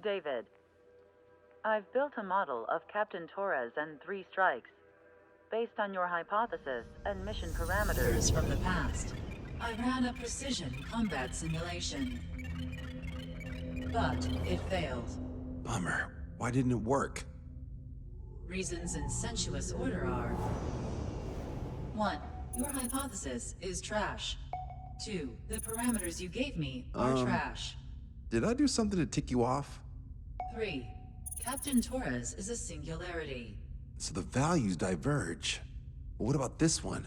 David, I've built a model of Captain Torres and 3 strikes. Based on your hypothesis and mission parameters From the past, I ran a precision combat simulation. But it failed. Bummer. Why didn't it work? Reasons in sensuous order are: 1. Your hypothesis is trash. 2. The parameters you gave me are trash. Did I do something to tick you off? 3. Captain Torres is a singularity. So the values diverge. But what about this one?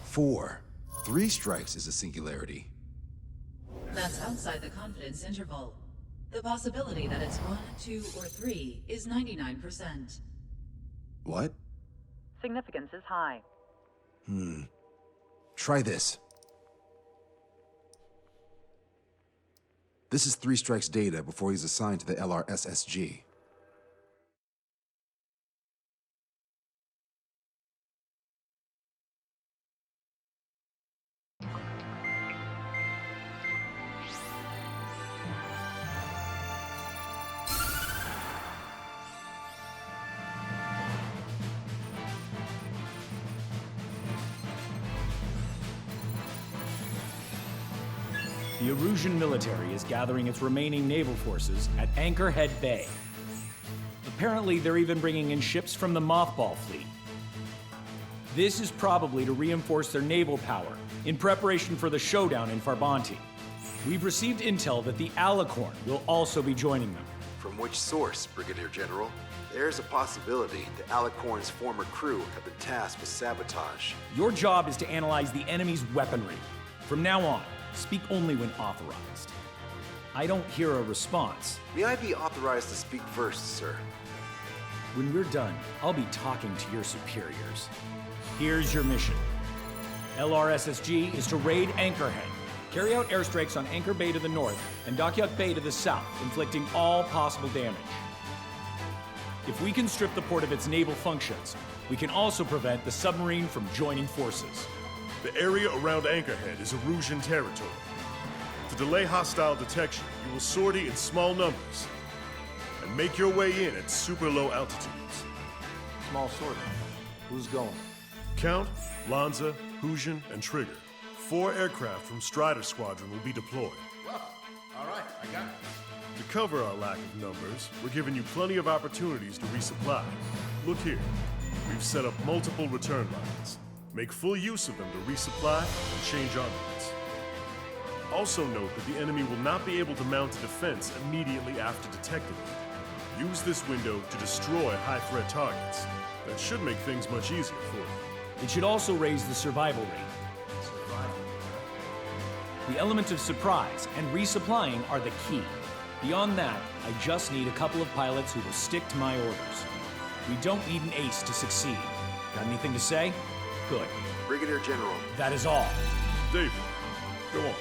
4. 3 strikes is a singularity. That's outside the confidence interval. The possibility that it's 1, 2, or 3 is 99%. What? significance is high. Try this. This is 3 Strike's data before he's assigned to the LRSSG. The Erusian military is gathering its remaining naval forces at Anchorhead Bay. Apparently, they're even bringing in ships from the Mothball fleet. This is probably to reinforce their naval power in preparation for the showdown in Farbanti. We've received intel that the Alicorn will also be joining them. From which source, Brigadier General? There's a possibility the Alicorn's former crew have been tasked with sabotage. Your job is to analyze the enemy's weaponry. From now on, speak only when authorized. I don't hear a response. May I be authorized to speak first, sir? When we're done, I'll be talking to your superiors. Here's your mission. LRSSG is to raid Anchorhead, carry out airstrikes on Anchor Bay to the north and Dockyuk Bay to the south, inflicting all possible damage. If we can strip the port of its naval functions, we can also prevent the submarine from joining forces. The area around Anchorhead is Erusian territory. To delay hostile detection, you will sortie in small numbers and make your way in at super low altitudes. Small sortie. Who's going? Count, Lanza, Hujan, and Trigger. 4 aircraft from Strider Squadron will be deployed. Well, all right, I got it. To cover our lack of numbers, we're giving you plenty of opportunities to resupply. Look here, we've set up multiple return lines. Make full use of them to resupply and change armaments. Also note that the enemy will not be able to mount a defense immediately after detecting you. Use this window to destroy high-threat targets. That should make things much easier for you. It should also raise the survival rate. The element of surprise and resupplying are the key. Beyond that, I just need a couple of pilots who will stick to my orders. We don't need an ace to succeed. Got anything to say? Good. Brigadier General. That is all. David, go on.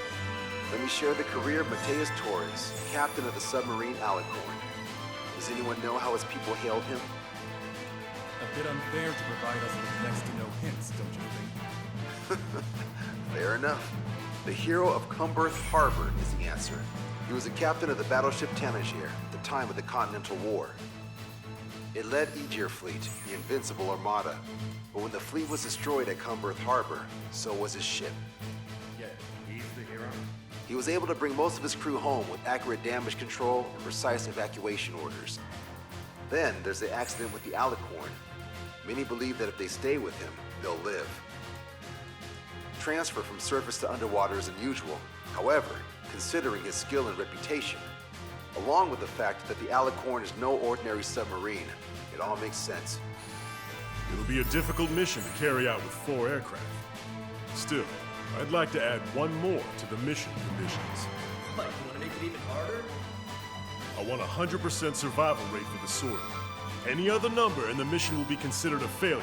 Let me share the career of Mateus Torres, captain of the submarine Alicorn. Does anyone know how his people hailed him? A bit unfair to provide us with next to no hints, don't you think? Fair enough. The hero of Cumberth Harbor is the answer. He was a captain of the battleship Tanager at the time of the Continental War. It led Aegir Fleet, the Invincible Armada. But when the fleet was destroyed at Cumberth Harbor, so was his ship. Yeah, he's the hero. He was able to bring most of his crew home with accurate damage control and precise evacuation orders. Then there's the accident with the Alicorn. Many believe that if they stay with him, they'll live. Transfer from surface to underwater is unusual. However, considering his skill and reputation, along with the fact that the Alicorn is no ordinary submarine, it all makes sense. It'll be a difficult mission to carry out with 4 aircraft. Still, I'd like to add one more to the mission conditions. Like, you want to make it even harder? I want a 100% survival rate for the sortie. Any other number and the mission will be considered a failure.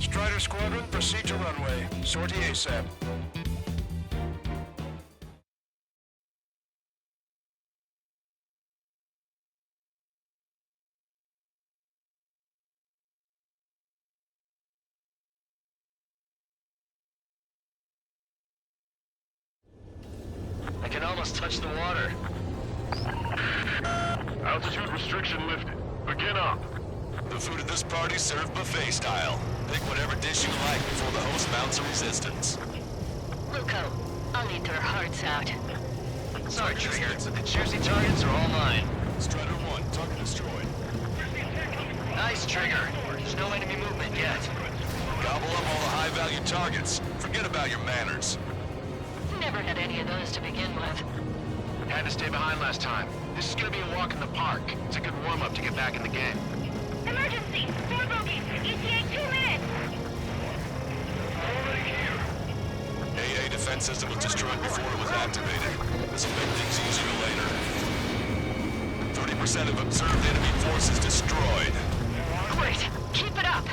Strider Squadron, proceed to runway. Sortie ASAP. I can almost touch the water. Altitude restriction lifted. Begin up. The food at this party served buffet style. Pick whatever dish you like before the host mounts a resistance. Luco, I'll eat their hearts out. Sorry, Trigger, but the juicy targets are all mine. Strider 1, target destroyed. Nice, Trigger. There's no enemy movement yet. Gobble up all the high-value targets. Forget about your manners. Never had any of those to begin with. Had to stay behind last time. This is gonna be a walk in the park. It's a good warm-up to get back in the game. Emergency! 4 bogeys! ETA 2 minutes! Already here. AA defense system was destroyed before it was activated. This will make things easier later. 30% of observed enemy forces destroyed. Great! Keep it up!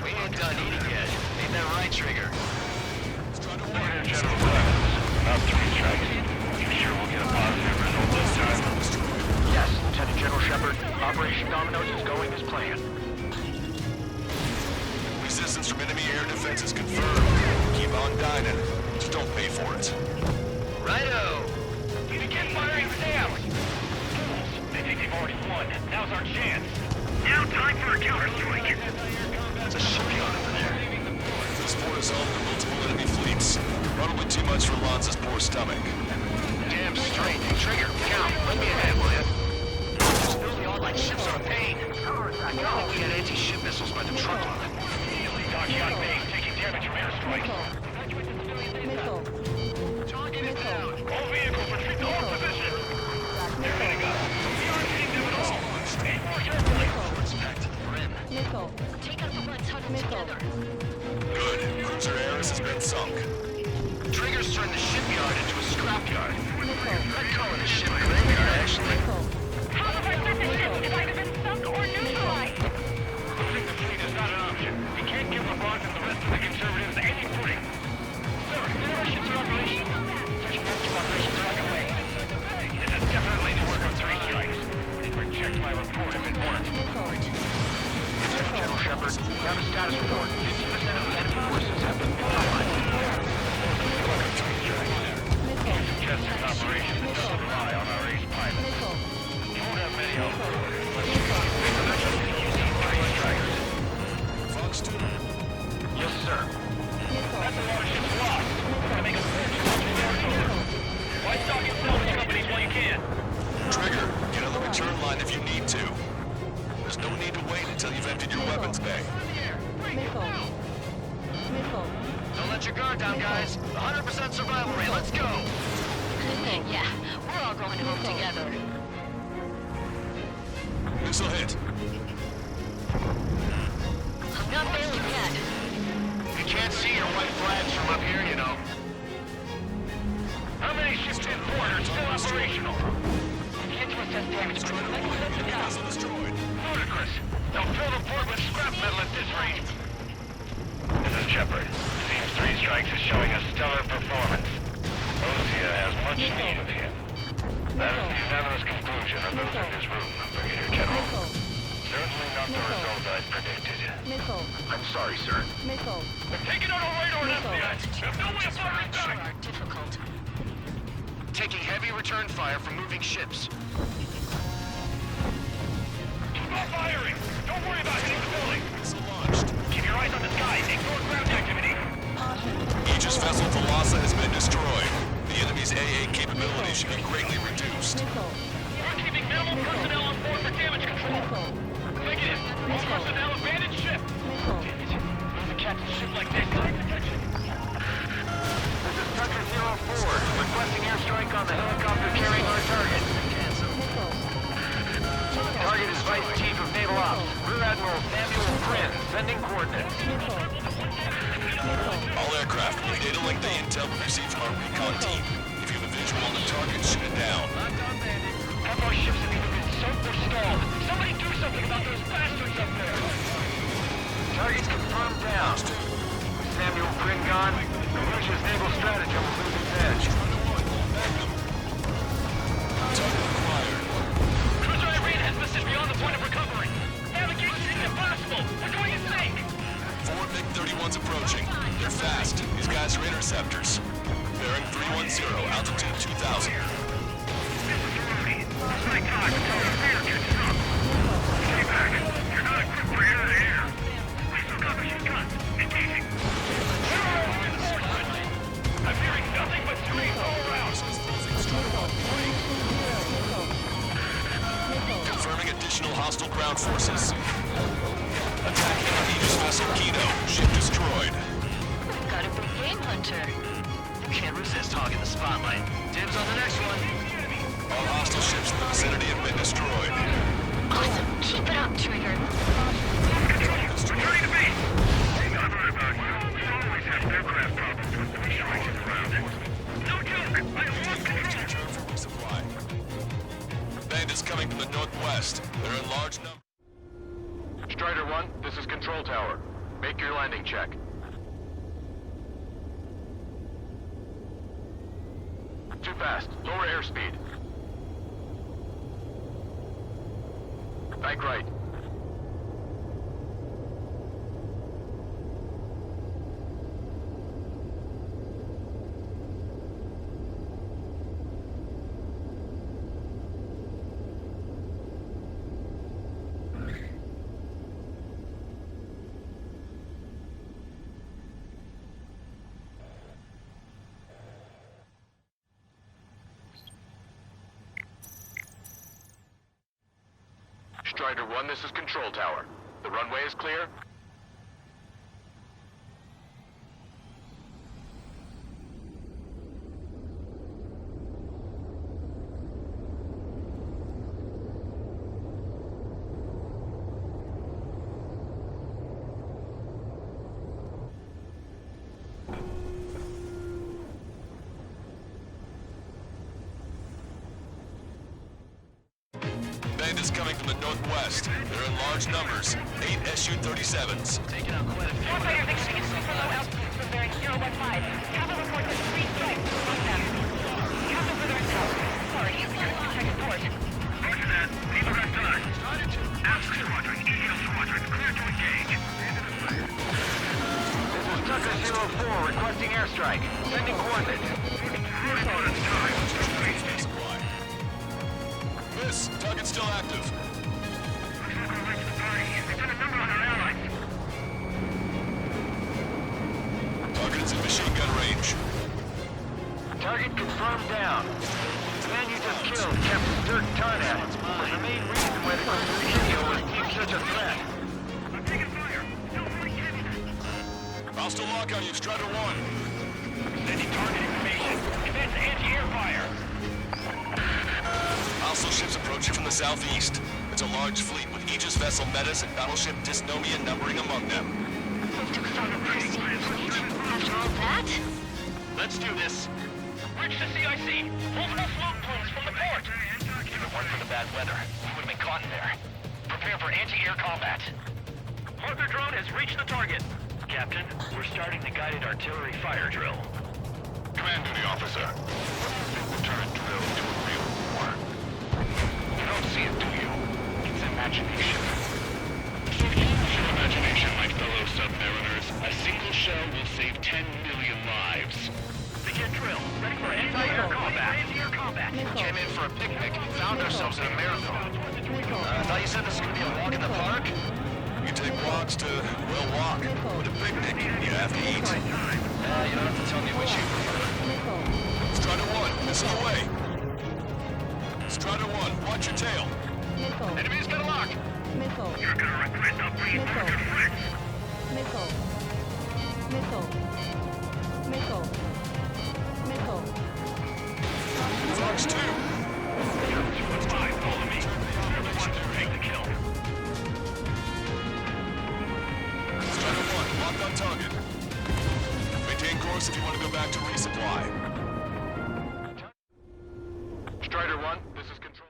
We ain't done eating yet. Ain't that right, Trigger? Negative, General Flores. About 3 strikes. You sure we'll get a positive result this time? Yes, Lieutenant General Shepard. Operation Dominoes is going as planned. Resistance from enemy air defense is confirmed. Keep on dining. Just don't pay for it. Righto! Begin firing down! They think they've already won. Now's our chance. Now time for a counterstrike. It's a shipyard over there. This fort is home to multiple enemy fleets. Probably too much for Lanza's poor stomach. Damn straight. Hey, Trigger, count. Let me ahead, will ya? There's nearly all like ships are a pain. I think we had anti-ship missiles by the truckload. Dockyard base taking damage from airstrikes. Target is down. All vehicles retreat to all position. They're heading up. We aren't hitting them at all. Aim more carefully. Respect to the rim. Take out the ones huddled together. Good. Cruiser Ares has been sunk. Trigger's turned the shipyard into a scrapyard. I'd call it a ship graveyard, actually. Half of our surface ships have either been sunk or neutralized! Losing the fleet is not an option. We can't give LeBron and the rest of the conservatives any footing. Sir, none of our ships are operational. Search and rescue operations are underway. This is definitely the work of 3 strikes. Reject my report if it weren't. Lieutenant General Shepard, we have a status report. 50% of the enemy forces have been neutralized. Suggests an operation that doesn't rely on our ace pilot. You won't have many outboard unless you Fox 2. Yes, sir. That's a lot of ships lost. Gotta make a fortune on the territory. Why stock in salvage companies while you can? Trigger, get on the return line if you need to. There's no need to wait until you've emptied your weapons bay. Don't let your guard down, guys. 100% survival rate. Let's go. Yeah, we're all going home together. Missile hit. I'm not failing yet. You can't see your white flags from up here, you know. How many ships in port are still operational? Can't you assess damage? Let's go. Vessel destroyed. Ludicrous. They'll fill the port with scrap metal at this rate. This is Shepard. Seems 3 strikes is showing a stellar performance. Osia has much need of him. That is the unanimous conclusion of those in this room, Brigadier General. Certainly not the result I predicted. I'm sorry, sir. They're taking out a radar and FBI. There's no way of firing back. Are difficult. Taking heavy return fire from moving ships. Keep on firing. Don't worry about hitting the building. Missile launched. Keep your eyes on the sky. Ignore ground activity. Aegis vessel Thalassa has been destroyed. The enemy's AA capability should be greatly reduced. We're keeping minimal personnel on board for damage control. Negative. All personnel abandoned ship. Damn it. Lose a captain ship like this. Protection. This is Tucker 04, requesting airstrike on the helicopter carrying our target. Target is Vice Chief of Naval Ops, Rear Admiral Samuel Prin, sending coordinates. All aircraft, we data link the intel we received from our recon team. If you have a visual on the target, shoot it down. Half our ships have either been sunk or stalled. Somebody do something about those bastards up there. Target's confirmed down. Redragon. Russia's naval stratagem will lose its edge. Cruiser Irene has listed beyond the point of recovery. Navigation is impossible. We're going to sink. 4 MiG-31s approaching. They're fast. These guys are interceptors. Bearing 310, altitude 2,000. My God, fair catches up. Stay back. You're not equipped for air-to-air. We still got machine guns. Engaging. I'm hearing nothing but screams all around. Confirming additional hostile ground forces. Attacking Aegis vessel Kino. Ship destroyed. Got a big game hunter. Can't resist hogging the spotlight. Dibs on the next one. All hostile ships in the vicinity have been destroyed. Awesome. Keep it up, Trigger. Returning to base. Not right about you. We always have aircraft problems with the strikes around it. No joke. I lost control. Return for resupply. Bandits coming from the northwest. They're in large numbers. Strider 1, this is Control Tower. Make your landing check. Too fast. Lower airspeed. Bank right. Strider 1, this is Control Tower. The runway is clear? Bandits coming from the northwest. They're in large numbers. 8 Su-37s. Taking out quite a few. Warfighter Victory is super low altitude from bearing 015. Captain reports at 3 strikes on them. Captain further intel. Sorry, you're to check his port. Roger that. Leave the rest time. Alpha Squadron, EL Squadron, clear to engage. This is Tucker 04 requesting airstrike. Sending coordinates. 40 minutes time. Miss, target's still active. Looks like we're late to the party. They've done a number on our allies. Target is in machine gun range. Target confirmed down. The man you just killed, Captain Dirk Tarnat, was the main reason why the Corsair video was deemed such a threat. I'm taking fire. Still pretty heavy. Hostile lockout, you've Strider 1. Sending target information. Commence anti-air fire. Hostile ships approaching from the southeast. It's a large fleet with Aegis vessel Metas and battleship Dysnomia numbering among them. Move to Corsair fleet. After all that? Let's do this. Reach the CIC. Multiple float plumes from the port. If it weren't for the bad weather, we would have been caught in there. Prepare for anti-air combat. Harker drone has reached the target. Captain, we're starting the guided artillery fire drill. Command duty officer. We'll turn drill into a real war. You don't see it, do you? It's imagination. So use your imagination, my fellow submariners. A single shell will save 10 million lives. Begin drill. Ready for anti-air combat. Came in for a picnic and found ourselves in a marathon. I thought you said this was going to be a walk in the park? You take walks to, well, walk. With a picnic, you have to eat. You don't have to tell me which you prefer. Strider 1, missile away. Strider 1, watch your tail. Enemy's got a lock. You're gonna regret not bringing back your friends. Fox 2. 215, follow me. You're the one to take the kill. Strider 1, locked on target. Maintain course if you want to go back to resupply. Strider 1, this is Control.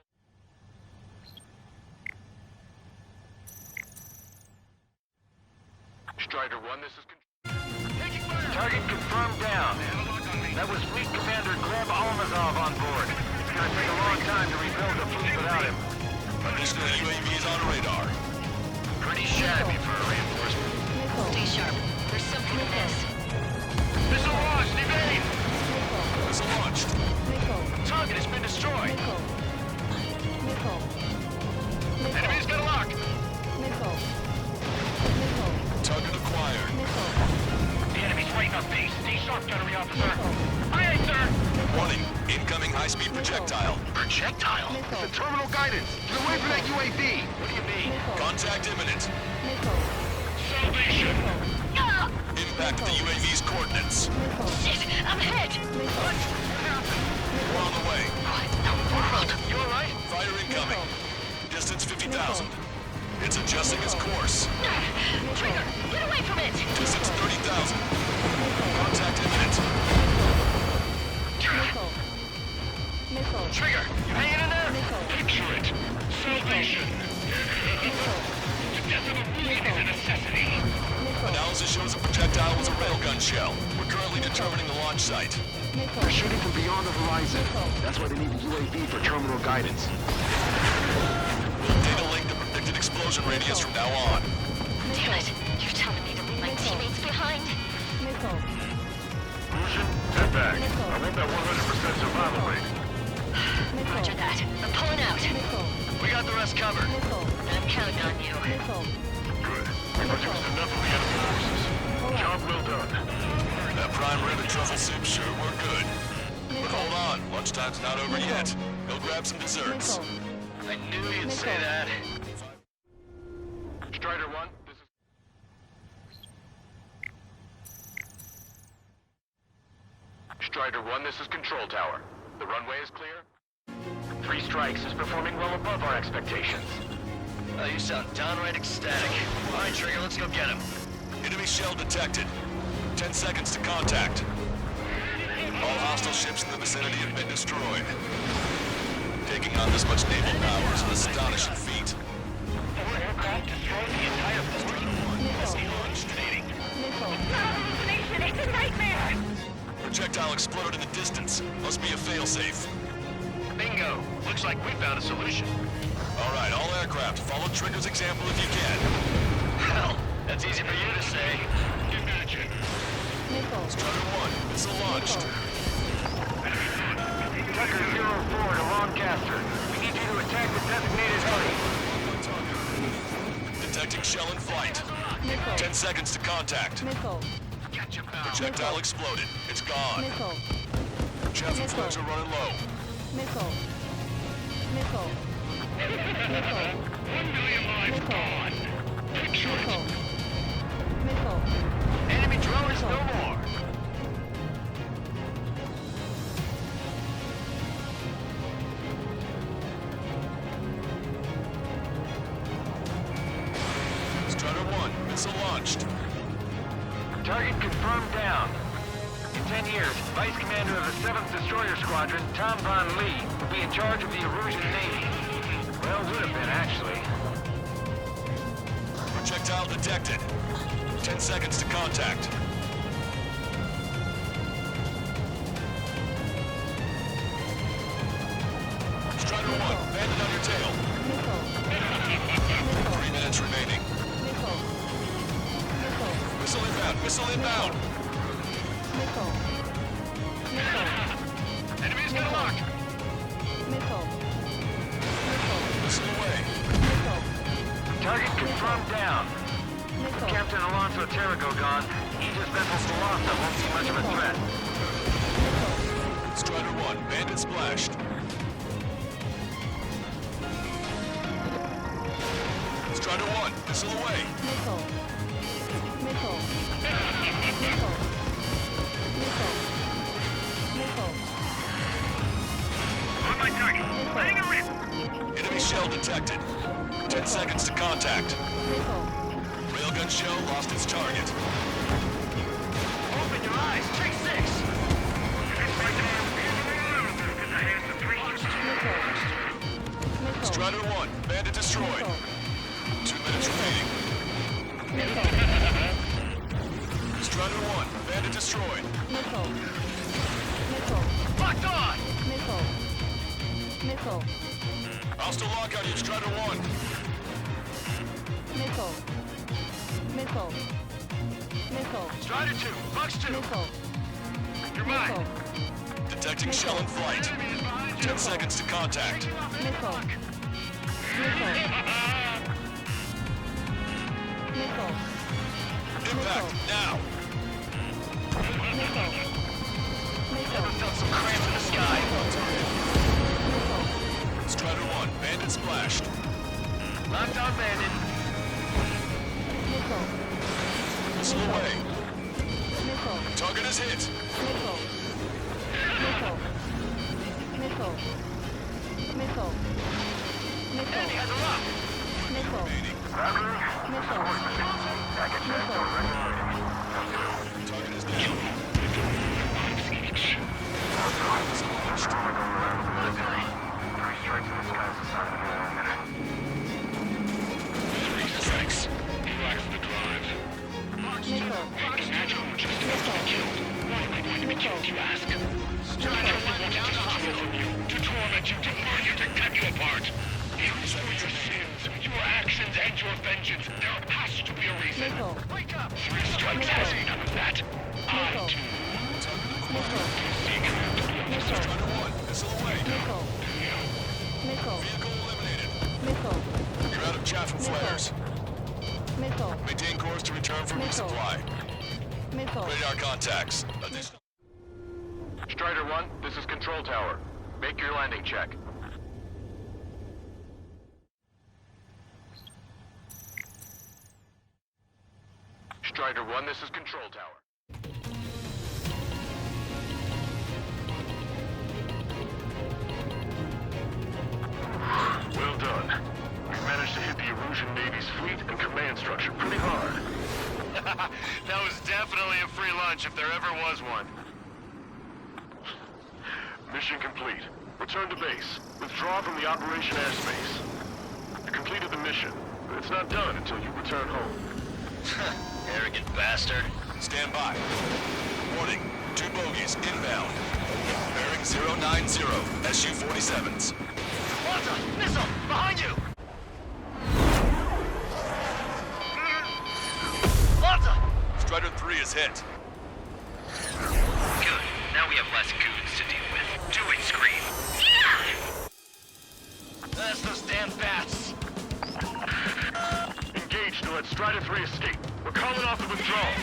Strider 1, this is Control. Taking fire! Target confirmed down. That was Fleet Commander Gleb Almazov on board. It's gonna take a long time to rebuild the fleet without him. Additional UAVs on radar. Pretty shabby for a reinforcement. Stay sharp. There's something amiss. Missile launched! Evade! Missile launched. Target has been destroyed. Enemy's got a lock. Target acquired. The enemy's right in our base. Stay sharp, gunnery officer. Aye, aye, sir. Warning. Incoming high-speed projectile. Projectile? It's a terminal guidance. Get away from that UAV. What do you mean? Contact imminent. Salvation. Ah! Impact of the UAV's coordinates. Shit! I'm hit! What? We're on the way. What in the world? You alright? Fire incoming. Distance 50,000. It's adjusting its course. Trigger! Get away from it! Distance 30,000. Contact imminent. Trigger, you hanging in there? Picture it. Salvation. The death of a fleet is a necessity. Analysis shows the projectile was a railgun shell. We're currently determining the launch site. They're shooting from beyond the horizon. That's why they need a UAV for terminal guidance. Data link the predicted explosion radius from now on. Damn it! You're telling me to leave my teammates behind? Lucian, head back. I want that 100% survival rate. Roger that. I'm pulling out. We got the rest covered. I'm counting on you. Good. We produced enough of the enemy forces. Job well done. That prime rib and truffle soup sure were good. But hold on, lunchtime's not over yet. Go grab some desserts. I knew you'd say that. Strider 1, this is... Strider 1, this is Control Tower. The runway is clear? 3 Strikes is performing well above our expectations. Oh, you sound downright ecstatic. All right, Trigger, let's go get him. Enemy shell detected. 10 seconds to contact. All hostile ships in the vicinity have been destroyed. Taking on this much naval power is an astonishing feat. 4 aircraft destroyed the entire force? Must be launched. Hallucination, it's a nightmare! Projectile exploded in the distance. Must be a failsafe. Bingo! Looks like we found a solution. All right, all aircraft, follow Trigger's example if you can. Hell, that's easy for you to say. Imagine. Strider 1, missile launched. Tucker 04 to Lancaster. We need you to attack the designated heli. Detecting shell in flight. 10 seconds to contact. Catch him now. Projectile exploded. It's gone. Chaff and flares are running low. 1 million lives gone. Picture it. Enemy drone is no more. Strider 1, missile launched. Target confirmed down. In 10 years, Vice Commander of the 7th Destroyer Squadron, Tom Von Lee, will be in charge of the Erusian Navy. Well, would have been, actually. Projectile detected. 10 seconds to contact. Strider 1, bandit on your tail. 3 minutes remaining. Missile inbound, missile inbound. Enemy's got a lock. Missile away. Target confirmed down. Captain Alonso Terrigo gone. Aegis vessel Velosa won't be much of a threat. Strider 1, bandit splashed. Strider 1, missile away. On my target. Letting a rip. Enemy shell detected. 10 seconds to contact. Railgun shell lost its target. Open your eyes. Take 6. Strider 1, bandit destroyed. 2 minutes remaining. Strider 1, Bandit destroyed. Missile. Missile. Locked on! Missile. Missile. Hostile lockout, you Strider 1. Missile. Missile. Missile. Strider 2, Bucks 2. Missile. You're mine. Detecting shell in flight. 10 seconds to contact. Missile. Missile. Missile. Impact, now. Missile. Never felt some cramps in the sky. Strider 1, Bandit splashed. Locked on Bandit. Missile. Missile away. Missile. Target is hit. Missile. Missile. Missile. Missile. Missile. Enemy has a lock. Missile. Missile. Missile. Target is down. Strikes. Relax the drive. Missile. Natural just killed. Why am I going to be killed, you ask? Strider will down the hospital from you to torment you, to burn you, to cut you apart. For your sins, your actions, and your vengeance, there has to be a reason. Missile. Wake up! 3 strikes has none of that. Missile. Missile. Missile. Strider 1, missile away. Missile. Missile. Vehicle eliminated. Missile. You're out of chaff and flares. Missile. Maintain course to return for Missile. resupply. Missile. Radar contacts. Additional. Strider 1, this is Control Tower. Make your landing check. Strider 1, this is Control Tower. Well done. We've managed to hit the Erusian Navy's fleet and command structure pretty hard. That was definitely a free lunch if there ever was one. Mission complete. Return to base. Withdraw from the operation airspace. You completed the mission, but it's not done until you return home. Arrogant bastard. Stand by. Warning, 2 bogies inbound. Bearing 090, SU-47s. Wanda! Missile! Behind you! Wanda! Strider 3 is hit. Good. Now we have less goons to deal with. Do it, Scream. That's those damn bats! Engage to let Strider 3 escape. We're calling off the withdrawal.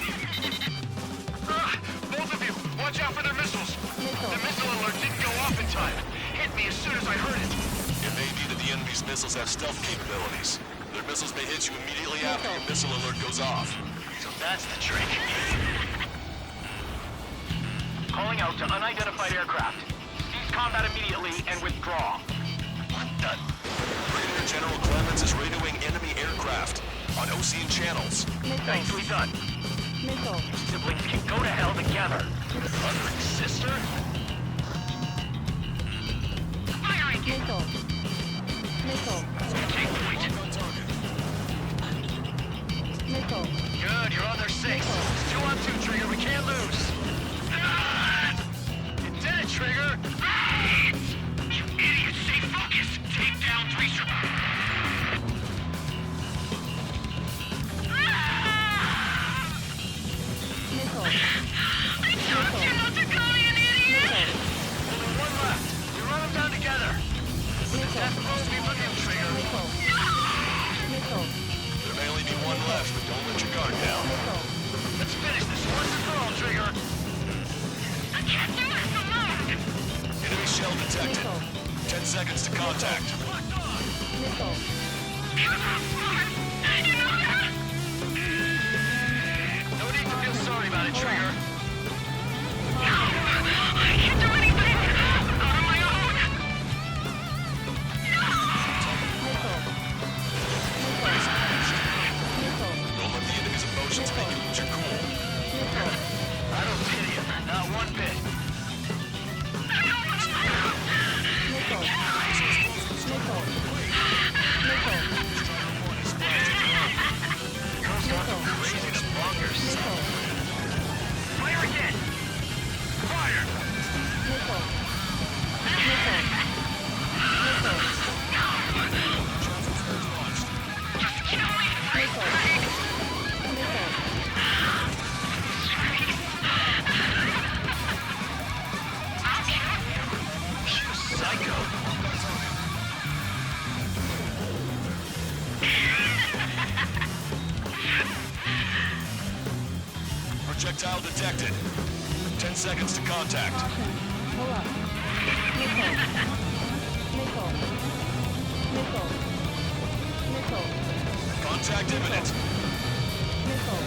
Both of you, watch out for their missiles. The missile alert didn't go off in time. Hit me as soon as I heard it. It may be that the enemy's missiles have stealth capabilities. Their missiles may hit you immediately after your missile alert goes off. So that's the trick. Calling out to unidentified aircraft. Cease combat immediately and withdraw. What the? Brigadier General Clemens is radioing enemy aircraft on Ocean channels. Nicely done. Missile. You siblings can go to hell together. Brother and sister? Firing! Missile. Missile. Take point. Missile. Good, you're on their 6. It's 2 on 2, Trigger. We can't lose. You did it, Trigger! You idiot! Stay focused! Take down 3 Missile. I told you not to call me an idiot! Only 1 left. We run them down together. That's supposed to be looking at Trigger. Missile. Missile. There may only be 1 left, but don't let your guard down. Missile. Let's finish this once and for all, Trigger. I can't do this alone! Enemy shell detected. 10 seconds to contact. Missile. You know that? No need to feel sorry about it, Trigger. I can't do anything! Not on my own! Don't let the enemy's emotions make you lose your cool. I don't pity him. Not one bit. Girls got them crazy to bonkers. Firing Projectile detected. 10 seconds to contact. Pull up. Missile. Missile. Missile. Missile. Contact imminent. Missile.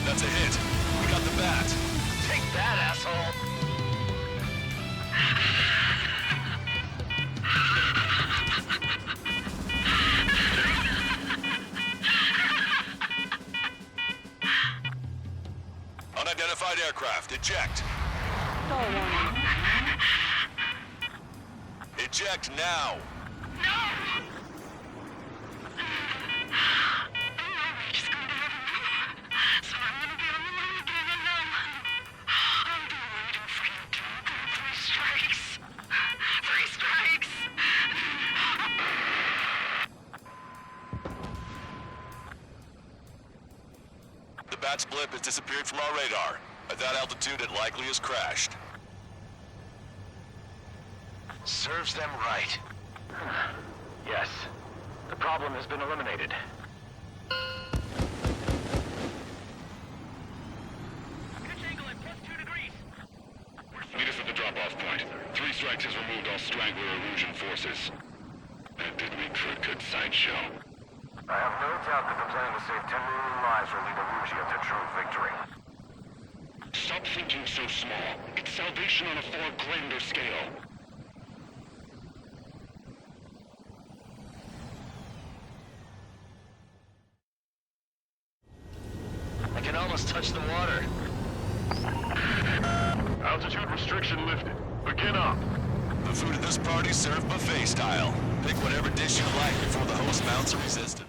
That's a hit. We got the bat. Take that, asshole! Unidentified aircraft. Eject. Stall warning. Eject now. The bat's blip has disappeared from our radar. At that altitude, it likely has crashed. Serves them right. Yes. The problem has been eliminated. Meet us at the drop-off point. 3 strikes has removed all straggler illusion forces. That did me for a good sideshow. I have no doubt that the plan to save 10 million lives will lead Illusia to true victory. Stop thinking so small. It's salvation on a far grander scale. I can almost touch the water. Altitude restriction lifted. Begin up. The food at this party served buffet style. Pick whatever dish you like before the host mounts a resistance.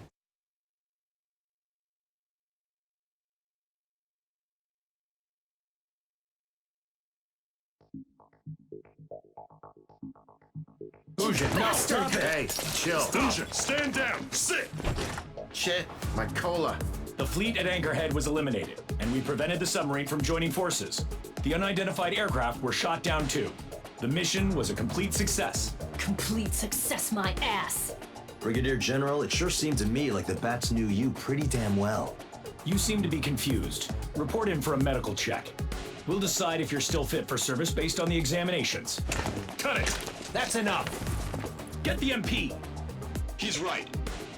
Fusion, no, stop it! Hey, chill. Fusion, stand down! Sit! Shit, my cola. The fleet at Anchorhead was eliminated, and we prevented the submarine from joining forces. The unidentified aircraft were shot down too. The mission was a complete success. Complete success, my ass. Brigadier General, it sure seemed to me like the bats knew you pretty damn well. You seem to be confused. Report in for a medical check. We'll decide if you're still fit for service based on the examinations. Cut it! That's enough! Get the MP! He's right.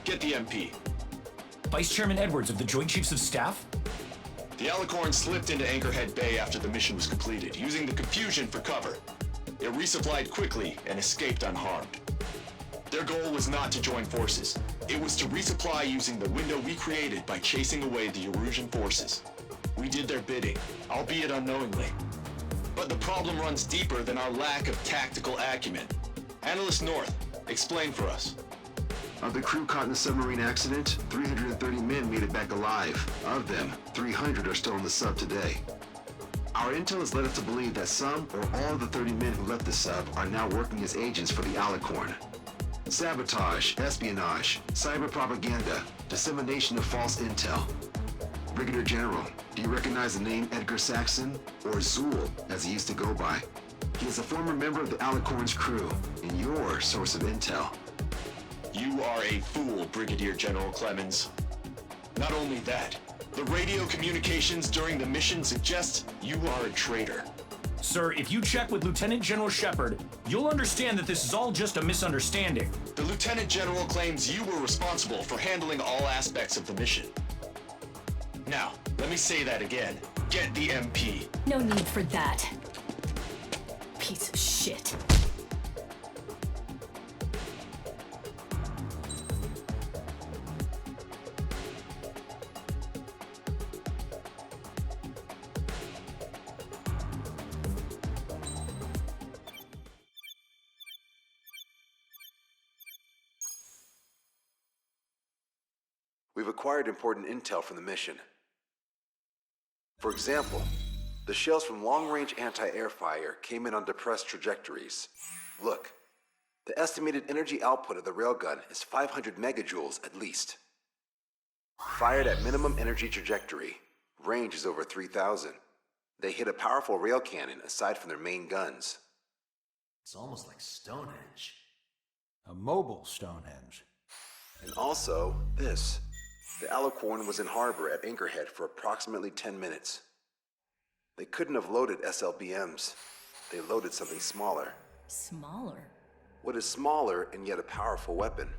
Get the MP. Vice Chairman Edwards of the Joint Chiefs of Staff? The Alicorn slipped into Anchorhead Bay after the mission was completed, using the confusion for cover. It resupplied quickly and escaped unharmed. Their goal was not to join forces. It was to resupply using the window we created by chasing away the Erusian forces. We did their bidding, albeit unknowingly. But the problem runs deeper than our lack of tactical acumen. Analyst North, explain for us. Of the crew caught in the submarine accident, 330 men made it back alive. Of them, 300 are still in the sub today. Our intel has led us to believe that some or all of the 30 men who left the sub are now working as agents for the Alicorn. Sabotage, espionage, cyber propaganda, dissemination of false intel. Brigadier General, do you recognize the name Edgar Saxon, or Zool, as he used to go by? He is a former member of the Alicorn's crew, and your source of intel. You are a fool, Brigadier General Clemens. Not only that, the radio communications during the mission suggest you are a traitor. Sir, if you check with Lieutenant General Shepard, you'll understand that this is all just a misunderstanding. The Lieutenant General claims you were responsible for handling all aspects of the mission. Now, let me say that again. Get the MP. No need for that. Piece of shit. We've acquired important intel from the mission. For example, the shells from long-range anti-air fire came in on depressed trajectories. Look, the estimated energy output of the railgun is 500 megajoules at least. Fired at minimum energy trajectory. Range is over 3,000. They hit a powerful rail cannon aside from their main guns. It's almost like Stonehenge. A mobile Stonehenge. And also, this. The Alicorn was in harbor at Anchorhead for approximately 10 minutes. They couldn't have loaded SLBMs. They loaded something smaller. Smaller? What is smaller and yet a powerful weapon?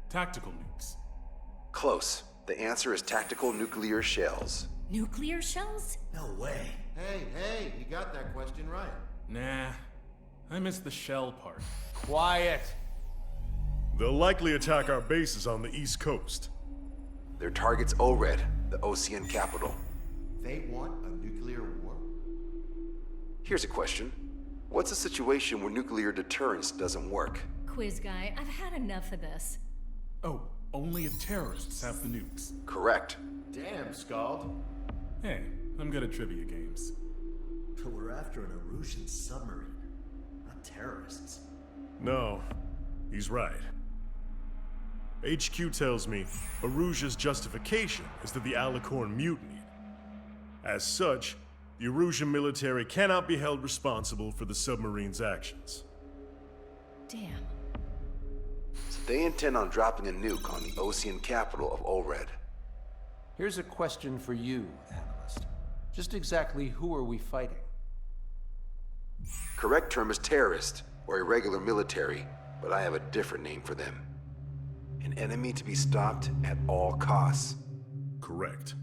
Tactical nukes. Close. The answer is tactical nuclear shells. Nuclear shells? No way. Hey, you got that question right. Nah, I missed the shell part. Quiet. They'll likely attack our bases on the East Coast. Their target's ORED, the Ocean capital. They want a nuclear war? Here's a question. What's a situation where nuclear deterrence doesn't work? Quiz guy, I've had enough of this. Oh, only if terrorists have the nukes. Correct. Damn, Scald. Hey, I'm good at trivia games. But we're after an Erusian submarine, not terrorists. No, he's right. HQ tells me Erusia's justification is that the Alicorn mutinied. As such, the Erusian military cannot be held responsible for the submarine's actions. Damn. So they intend on dropping a nuke on the Ocean capital of ORED. Here's a question for you, analyst. Just exactly who are we fighting? Correct term is terrorist, or irregular military, but I have a different name for them. An enemy to be stopped at all costs. Correct.